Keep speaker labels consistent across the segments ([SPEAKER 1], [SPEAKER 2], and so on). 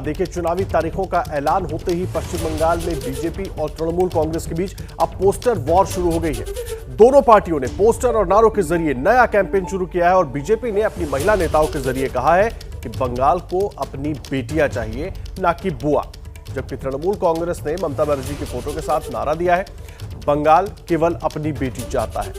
[SPEAKER 1] देखिए, चुनावी तारीखों का ऐलान होते ही पश्चिम बंगाल में बीजेपी और तृणमूल कांग्रेस के बीच अब पोस्टर वॉर शुरू हो गई है। दोनों पार्टियों ने पोस्टर और नारों के जरिए नया कैंपेन शुरू किया है और बीजेपी ने अपनी महिला नेताओं के जरिए कहा है कि बंगाल को अपनी बेटियां चाहिए, ना कि बुआ। जबकि तृणमूल कांग्रेस ने ममता बनर्जी की फोटो के साथ नारा दिया है, बंगाल केवल अपनी बेटी चाहता है।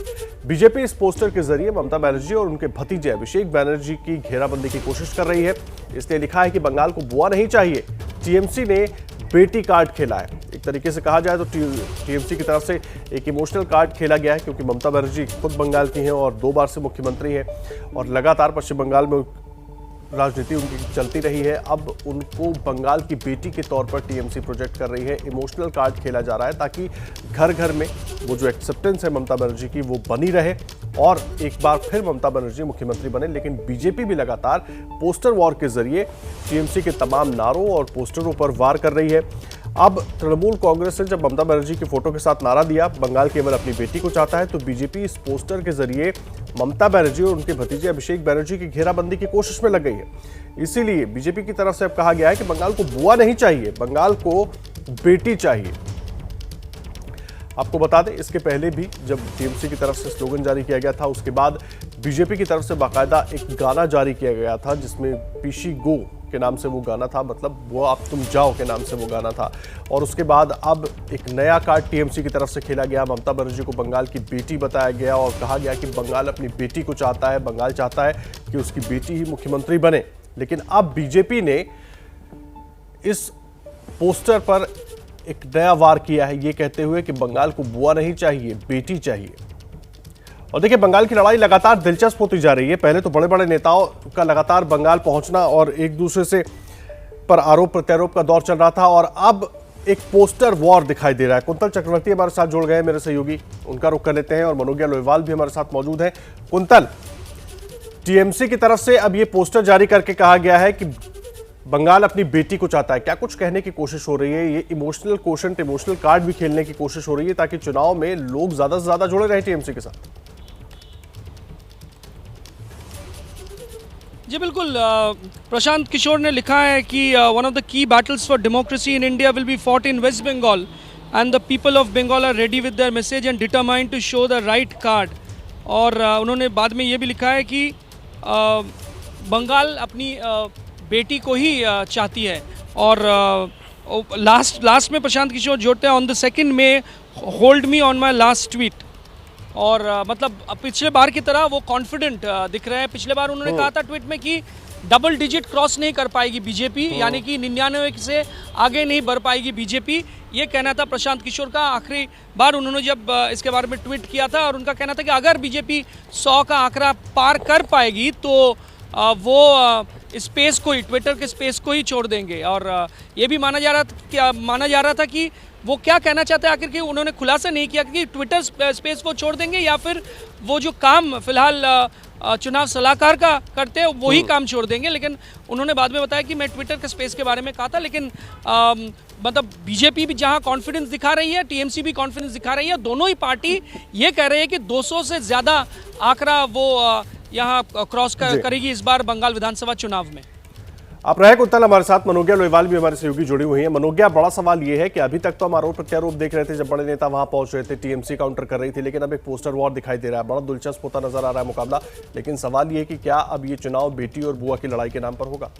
[SPEAKER 1] बीजेपी इस पोस्टर के जरिए ममता बनर्जी और उनके भतीजे अभिषेक बनर्जी की घेराबंदी की कोशिश कर रही है। इसलिए लिखा है कि बंगाल को बुआ नहीं चाहिए। टीएमसी ने बेटी कार्ड खेला है। एक तरीके से कहा जाए तो टीएमसी की तरफ से एक इमोशनल कार्ड खेला गया है, क्योंकि ममता बनर्जी खुद बंगाल की हैं और 2 बार से मुख्यमंत्री हैं और लगातार पश्चिम बंगाल में राजनीति उनकी चलती रही है। अब उनको बंगाल की बेटी के तौर पर टीएमसी प्रोजेक्ट कर रही है। इमोशनल कार्ड खेला जा रहा है ताकि घर घर में वो जो एक्सेप्टेंस है ममता बनर्जी की वो बनी रहे और एक बार फिर ममता बनर्जी मुख्यमंत्री बने। लेकिन बीजेपी भी लगातार पोस्टर वॉर के जरिए टीएमसी के तमाम नारों और पोस्टरों पर वार कर रही है। अब तृणमूल कांग्रेस ने जब ममता बनर्जी की फोटो के साथ नारा दिया, बंगाल केवल अपनी बेटी को चाहता है, तो बीजेपी इस पोस्टर के जरिए ममता बनर्जी और उनके भतीजे अभिषेक बनर्जी की घेराबंदी की कोशिश में लग गई है। इसीलिए बीजेपी की तरफ से अब कहा गया है कि बंगाल को बुआ नहीं चाहिए, बंगाल को बेटी चाहिए। आपको बता दें, इसके पहले भी जब टीएमसी की तरफ से स्लोगन जारी किया गया था, उसके बाद बीजेपी की तरफ से बाकायदा एक गाना जारी किया गया था जिसमें पीशी गो के नाम से वो गाना था, मतलब वो अब तुम जाओ के नाम से वो गाना था। और उसके बाद अब एक नया कार्ड टीएमसी की तरफ से खेला गया। ममता बनर्जी को बंगाल की बेटी बताया गया और कहा गया कि बंगाल अपनी बेटी को चाहता है, बंगाल चाहता है कि उसकी बेटी ही मुख्यमंत्री बने। लेकिन अब बीजेपी ने इस पोस्टर पर एक नया वार किया है, ये कहते हुए कि बंगाल को बुआ नहीं चाहिए, बेटी चाहिए। और देखिए, बंगाल की लड़ाई लगातार दिलचस्प होती जा रही है। पहले तो बड़े बड़े नेताओं का लगातार बंगाल पहुंचना और एक दूसरे से पर आरोप प्रत्यारोप का दौर चल रहा था और अब एक पोस्टर वॉर दिखाई दे रहा है। कुंतल चक्रवर्ती हमारे साथ जुड़ गए, मेरे सहयोगी, उनका रुख कर लेते हैं और मनोज्ञा लोहेवाल भी हमारे साथ मौजूद है। कुंतल, टीएमसी की तरफ से अब ये पोस्टर जारी करके कहा गया है कि बंगाल अपनी बेटी को चाहता है। क्या कुछ कहने की कोशिश हो रही है? ये इमोशनल कोशेंट, इमोशनल कार्ड भी खेलने की कोशिश हो रही है ताकि चुनाव में लोग ज्यादा से ज्यादा जुड़े रहे टीएमसी के साथ।
[SPEAKER 2] जी बिल्कुल, प्रशांत किशोर ने लिखा है कि one of the key battles for democracy in India will be fought in West Bengal and the people of Bengal are ready with their message and determined to show the right card. और उन्होंने बाद में ये भी लिखा है कि बंगाल अपनी बेटी को ही चाहती है। और लास्ट में प्रशांत किशोर जोड़ते हैं, on the 2 May hold me on my last tweet. और मतलब पिछले बार की तरह वो कॉन्फिडेंट दिख रहे हैं। पिछले बार उन्होंने कहा था ट्वीट में कि डबल डिजिट क्रॉस नहीं कर पाएगी बीजेपी, यानी कि 99 से आगे नहीं बढ़ पाएगी बीजेपी, ये कहना था प्रशांत किशोर का। आखिरी बार उन्होंने जब इसके बारे में ट्वीट किया था और उनका कहना था कि अगर बीजेपी 100 का आंकड़ा पार कर पाएगी तो वो स्पेस को ही, ट्विटर के स्पेस को ही छोड़ देंगे। और ये भी माना जा रहा था कि वो क्या कहना चाहते हैं आखिर, कि उन्होंने खुलासा नहीं किया कि ट्विटर स्पेस को छोड़ देंगे या फिर वो जो काम फिलहाल चुनाव सलाहकार का करते हैं वही काम छोड़ देंगे। लेकिन उन्होंने बाद में बताया कि मैं ट्विटर के स्पेस के बारे में कहा था। लेकिन मतलब बीजेपी भी जहां कॉन्फिडेंस दिखा रही है, टीएमसी भी कॉन्फिडेंस दिखा रही है। दोनों ही पार्टी ये कह रही है कि 200 से ज़्यादा आंकड़ा वो यहाँ क्रॉस करेगी इस बार बंगाल विधानसभा चुनाव में।
[SPEAKER 1] आप रहे कुंतल हमारे साथ, मनोज्ञा लोहेवाल भी हमारे सहयोगी जुड़ी हुई है। मनोज्ञा, बड़ा सवाल ये है कि अभी तक तो हम आरोप प्रत्यारोप देख रहे थे, जब बड़े नेता वहां पहुंच रहे थे, टीएमसी काउंटर कर रही थी, लेकिन अब एक पोस्टर वॉर दिखाई दे रहा है। बड़ा दिलचस्प होता नजर आ रहा है मुकाबला। लेकिन सवाल ये है कि क्या अब ये चुनाव बेटी और बुआ की लड़ाई के नाम पर होगा?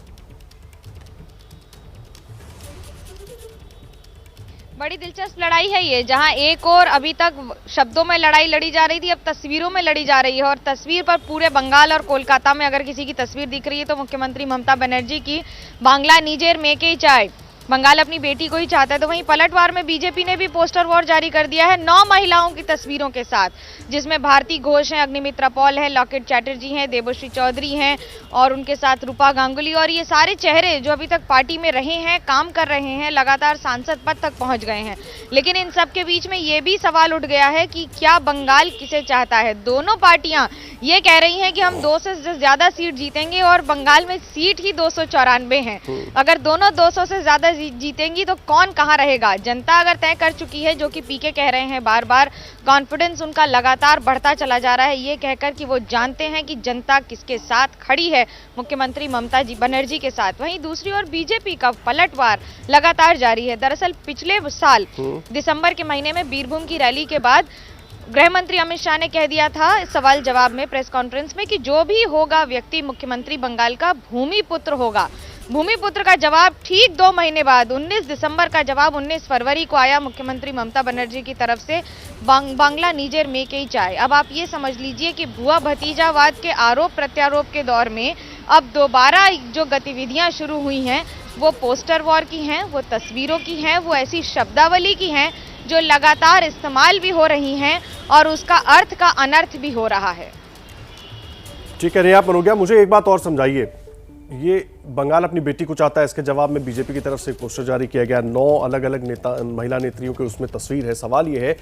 [SPEAKER 3] बड़ी दिलचस्प लड़ाई है ये, जहां एक और अभी तक शब्दों में लड़ाई लड़ी जा रही थी, अब तस्वीरों में लड़ी जा रही है। और तस्वीर पर पूरे बंगाल और कोलकाता में अगर किसी की तस्वीर दिख रही है तो मुख्यमंत्री ममता बनर्जी की। बांग्ला निजेर मेके चाय, बंगाल अपनी बेटी को ही चाहता है। तो वहीं पलटवार में बीजेपी ने भी पोस्टर वॉर जारी कर दिया है 9 महिलाओं की तस्वीरों के साथ, जिसमें भारती घोष हैं, अग्निमित्रा पॉल है, लॉकेट चैटर्जी हैं, देवश्री चौधरी हैं और उनके साथ रूपा गांगुली। और ये सारे चेहरे जो अभी तक पार्टी में रहे हैं, काम कर रहे हैं, लगातार सांसद पद तक पहुंच गए हैं। लेकिन इन सब के बीच में ये भी सवाल उठ गया है कि क्या बंगाल किसे चाहता है। दोनों पार्टियां ये कह रही हैं कि हम 200 से ज्यादा सीट जीतेंगे और बंगाल में सीट ही 294 हैं। अगर दोनों 200 से ज्यादा जीतेंगी तो कौन कहाँ रहेगा। जनता अगर तय कर चुकी है, जो कि पीके कह रहे हैं बार बार, कॉन्फिडेंस उनका लगातार बढ़ता चला जा रहा है, ये कहकर कि वो जानते हैं कि जनता किसके साथ खड़ी है, मुख्यमंत्री ममता बनर्जी के साथ। वहीं दूसरी ओर बीजेपी का पलटवार लगातार जारी है। दरअसल पिछले साल दिसंबर के महीने में बीरभूम की रैली के बाद गृह मंत्री अमित शाह ने कह दिया था सवाल जवाब में, प्रेस कॉन्फ्रेंस में, कि जो भी होगा व्यक्ति मुख्यमंत्री बंगाल का भूमिपुत्र होगा। भूमिपुत्र का जवाब ठीक 2 महीने बाद 19 दिसंबर का जवाब 19 फरवरी को आया मुख्यमंत्री ममता बनर्जी की तरफ से, बांग्ला नीजेर में के चाय। अब आप ये समझ लीजिए कि भुआ भतीजावाद के आरोप प्रत्यारोप के दौर में अब दोबारा जो गतिविधियां शुरू हुई हैं वो पोस्टर वॉर की हैं, वो तस्वीरों की हैं, वो ऐसी शब्दावली की हैं जो लगातार इस्तेमाल भी हो रही हैं और उसका अर्थ का अनर्थ भी हो रहा है।
[SPEAKER 1] ठीक है रिया मनोगिया, मुझे एक बात और समझाइए, ये बंगाल अपनी बेटी को चाहता है, इसके जवाब में बीजेपी की तरफ से एक पोस्टर जारी किया गया, 9 अलग अलग नेता महिला नेत्रियों के उसमें तस्वीर है। सवाल ये है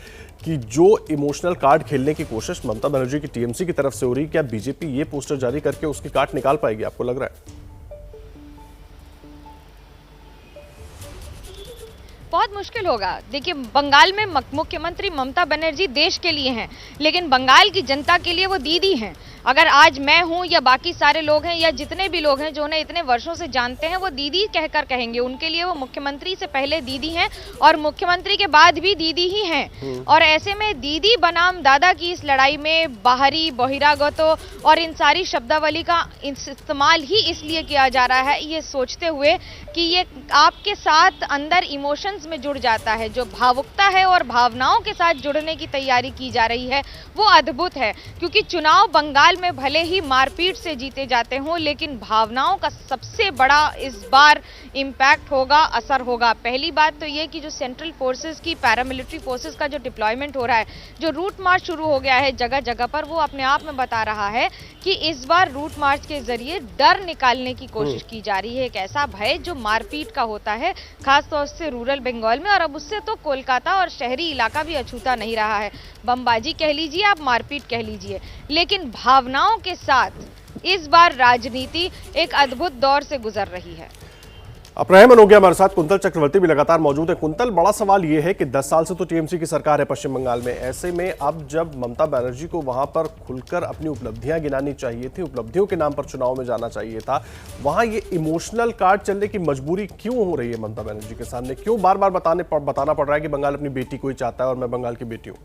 [SPEAKER 1] कि जो इमोशनल कार्ड खेलने की कोशिश ममता बनर्जी की टीएमसी की तरफ से हो रही, क्या बीजेपी ये पोस्टर जारी करके उसकी काट निकाल पाएगी, आपको लग रहा है?
[SPEAKER 3] बहुत मुश्किल होगा। देखिए, बंगाल में मुख्यमंत्री ममता बनर्जी देश के लिए हैं, लेकिन बंगाल की जनता के लिए वो दीदी हैं। अगर आज मैं हूं या बाकी सारे लोग हैं या जितने भी लोग हैं जो उन्हें इतने वर्षों से जानते हैं, वो दीदी कहकर कहेंगे। उनके लिए वो मुख्यमंत्री से पहले दीदी हैं और मुख्यमंत्री के बाद भी दीदी ही हैं। और ऐसे में दीदी बनाम दादा की इस लड़ाई में बाहरी बहिरागतों और इन सारी शब्दावली का इस्तेमाल ही इसलिए किया जा रहा है, ये सोचते हुए कि ये आपके साथ अंदर इमोशंस में जुड़ जाता है। जो भावुकता है और भावनाओं के साथ जुड़ने की तैयारी की जा रही है वो अद्भुत है, क्योंकि चुनाव बंगाल में भले ही मारपीट से जीते जाते हों, लेकिन भावनाओं का सबसे बड़ा इस बार इम्पैक्ट होगा, असर होगा। पहली बात तो ये कि जो सेंट्रल फोर्सेस की, पैरामिलिट्री फोर्सेस का जो डिप्लॉयमेंट हो रहा है, जो रूट मार्च शुरू हो गया है जगह जगह पर, वो अपने आप में बता रहा है कि इस बार रूट मार्च के जरिए डर निकालने की कोशिश की जा रही है। एक ऐसा भय जो मारपीट का होता है, खासतौर से रूरल बंगाल में, और अब उससे तो कोलकाता और शहरी इलाका भी अछूता नहीं रहा है। बमबाजी कह लीजिए, आप मारपीट कह लीजिए, लेकिन भावनाओं के साथ इस बार राजनीति एक अद्भुत दौर से गुजर रही है।
[SPEAKER 1] अपराह मनोगिया हमारे साथ कुंतल चक्रवर्ती भी लगातार मौजूद है। कुंतल, बड़ा सवाल ये है कि 10 साल से तो टीएमसी की सरकार है पश्चिम बंगाल में, ऐसे में अब जब ममता बनर्जी को वहां पर खुलकर अपनी उपलब्धियां गिनानी चाहिए थी, उपलब्धियों के नाम पर चुनाव में जाना चाहिए था, वहां ये इमोशनल कार्ड चलने की मजबूरी क्यों हो रही है ममता बनर्जी के सामने? क्यों बार बार बताना पड़ रहा है कि बंगाल अपनी बेटी को ही चाहता है और मैं बंगाल की बेटी हूं?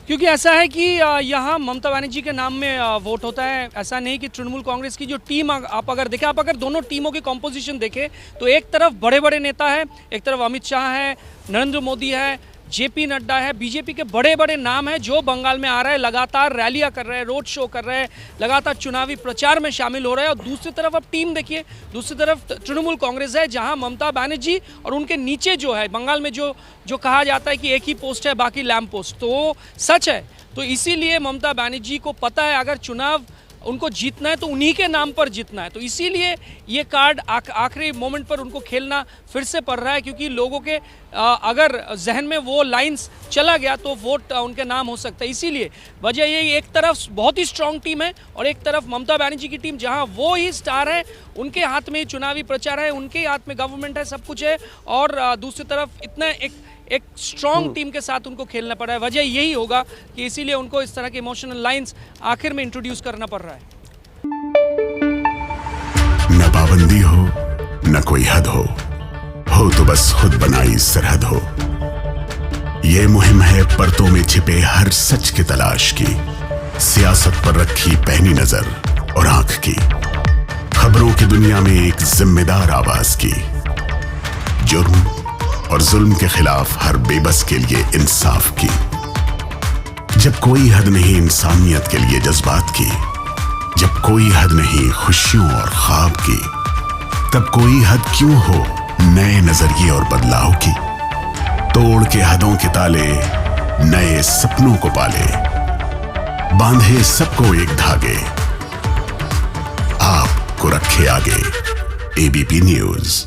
[SPEAKER 2] क्योंकि ऐसा है कि यहाँ ममता बनर्जी के नाम में वोट होता है। ऐसा नहीं कि तृणमूल कांग्रेस की जो टीम आप अगर दोनों टीमों की कॉम्पोजिशन देखें तो एक तरफ बड़े बड़े नेता है, एक तरफ अमित शाह है, नरेंद्र मोदी है, जेपी नड्डा है, बीजेपी के बड़े बड़े नाम हैं जो बंगाल में आ रहे हैं, लगातार रैलियां कर रहे हैं, रोड शो कर रहे हैं, लगातार चुनावी प्रचार में शामिल हो रहे हैं। और दूसरी तरफ अब टीम देखिए, दूसरी तरफ तृणमूल कांग्रेस है, जहां ममता बनर्जी और उनके नीचे जो है बंगाल में जो कहा जाता है कि एक ही पोस्ट है बाकी लैम्प पोस्ट, तो सच है। तो इसीलिए ममता बनर्जी को पता है अगर चुनाव उनको जीतना है तो उन्हीं के नाम पर जीतना है, तो इसीलिए ये कार्ड आखिरी मोमेंट पर उनको खेलना फिर से पड़ रहा है, क्योंकि लोगों के अगर जहन में वो लाइंस चला गया तो वोट उनके नाम हो सकता है। इसीलिए वजह ये, एक तरफ बहुत ही स्ट्रांग टीम है और एक तरफ ममता बनर्जी की टीम जहां वो ही स्टार है, उनके हाथ में चुनावी प्रचार है, उनके हाथ में गवर्नमेंट है, सब कुछ है, और दूसरी तरफ इतना एक स्ट्रॉन्ग टीम के साथ उनको खेलना पड़ा है। वजह यही होगा कि इसीलिए उनको इस तरह के इमोशनल लाइंस आखिर में इंट्रोड्यूस करना पड़ रहा है।
[SPEAKER 4] न पाबंदी हो न कोई हद हो तो बस खुद बनाई सरहद हो। ये मुहिम है परतों में छिपे हर सच की तलाश की, सियासत पर रखी पैनी नजर और आंख की, खबरों की दुनिया में एक जिम्मेदार आवाज की, जुर्म और जुल्म के खिलाफ हर बेबस के लिए इंसाफ की। जब कोई हद नहीं इंसानियत के लिए जज्बात की, जब कोई हद नहीं खुशियों और ख्वाब की, तब कोई हद क्यों हो नए नजरिए और बदलाव की। तोड़ के हदों के ताले नए सपनों को पाले, बांधे सबको एक धागे, आपको रखे आगे। ABP news.